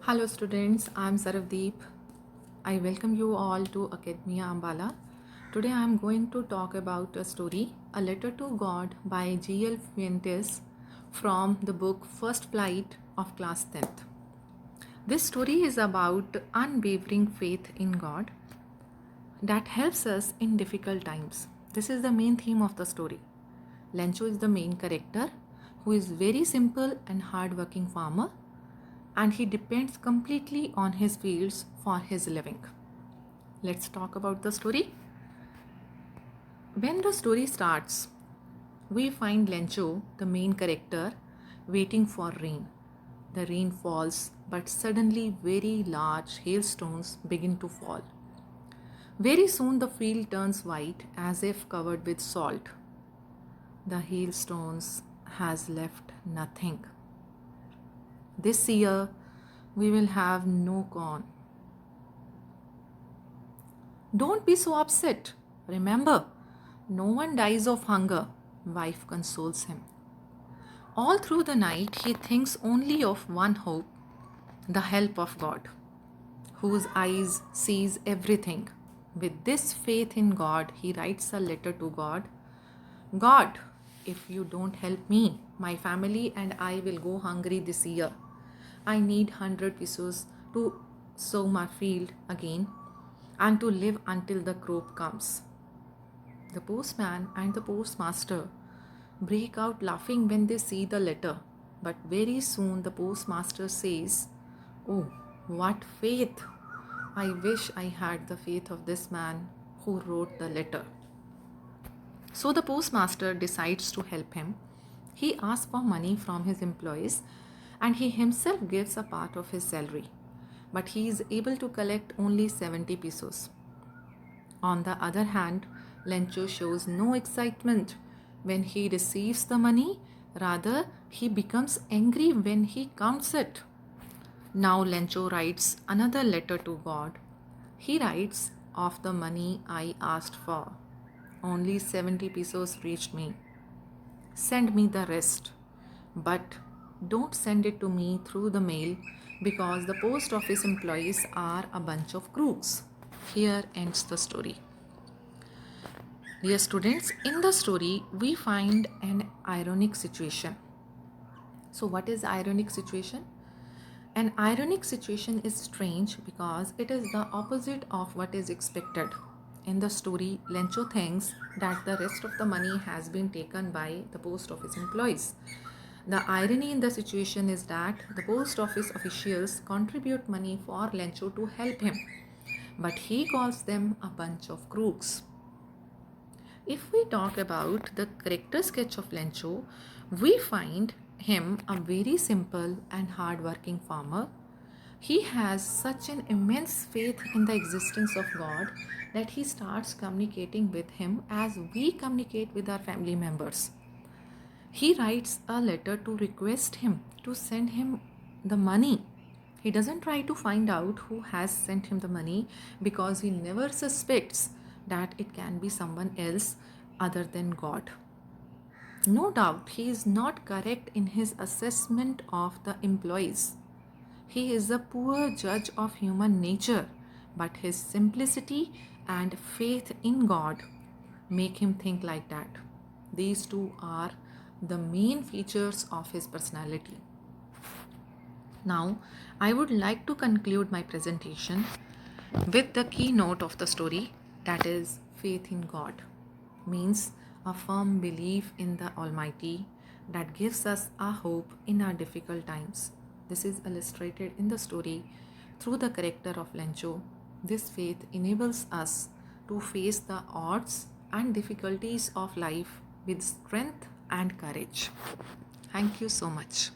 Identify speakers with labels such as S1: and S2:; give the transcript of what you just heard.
S1: Hello students, I am Saravdeep. I welcome you all to Academia Ambala. Today I am going to talk about a story, A Letter to God by G.L. Fuentes from the book First Flight of Class 10th. This story is about unwavering faith in God that helps us in difficult times. This is the main theme of the story. Lencho is the main character who is very simple and hardworking farmer and he depends completely on his fields for his living. Let's talk about the story. When the story starts, we find Lencho, the main character, waiting for rain. The rain falls, but suddenly very large hailstones begin to fall. Very soon the field turns white as if covered with salt. The hailstones has left nothing. This year we will have no corn. Don't be so upset. Remember, no one dies of hunger, wife consoles him. All through the night, he thinks only of one hope, the help of God, whose eyes sees everything. With this faith in God, he writes a letter to God. God, if you don't help me, my family and I will go hungry this year. I need 100 pesos to sow my field again and to live until the crop comes. The postman and the postmaster break out laughing when they see the letter, but very soon the postmaster says, "Oh, what faith! I wish I had the faith of this man who wrote the letter." So the postmaster decides to help him. He asks for money from his employees and he himself gives a part of his salary, but he is able to collect only 70 pesos. On the other hand, Lencho shows no excitement when he receives the money, rather, he becomes angry when he counts it. Now, Lencho writes another letter to God. He writes, "Of the money I asked for, only 70 pesos reached me. Send me the rest, but don't send it to me through the mail because the post office employees are a bunch of crooks." Here ends the story. Dear students, in the story we find an ironic situation. So what is ironic situation? An ironic situation is strange because it is the opposite of what is expected. In the story, Lencho thinks that the rest of the money has been taken by the post office employees. The irony in the situation is that the post office officials contribute money for Lencho to help him, but he calls them a bunch of crooks. If we talk about the character sketch of Lencho, we find him a very simple and hard-working farmer. He has such an immense faith in the existence of God that he starts communicating with him as we communicate with our family members. He writes a letter to request him to send him the money. He doesn't try to find out who has sent him the money because he never suspects that it can be someone else other than God. No doubt he is not correct in his assessment of the employees. He is a poor judge of human nature, but his simplicity and faith in God make him think like that. These two are the main features of his personality. Now, I would like to conclude my presentation with the keynote of the story, that is faith in God. Means a firm belief in the Almighty that gives us a hope in our difficult times. This is illustrated in the story through the character of Lencho. This faith enables us to face the odds and difficulties of life with strength and courage. Thank you so much.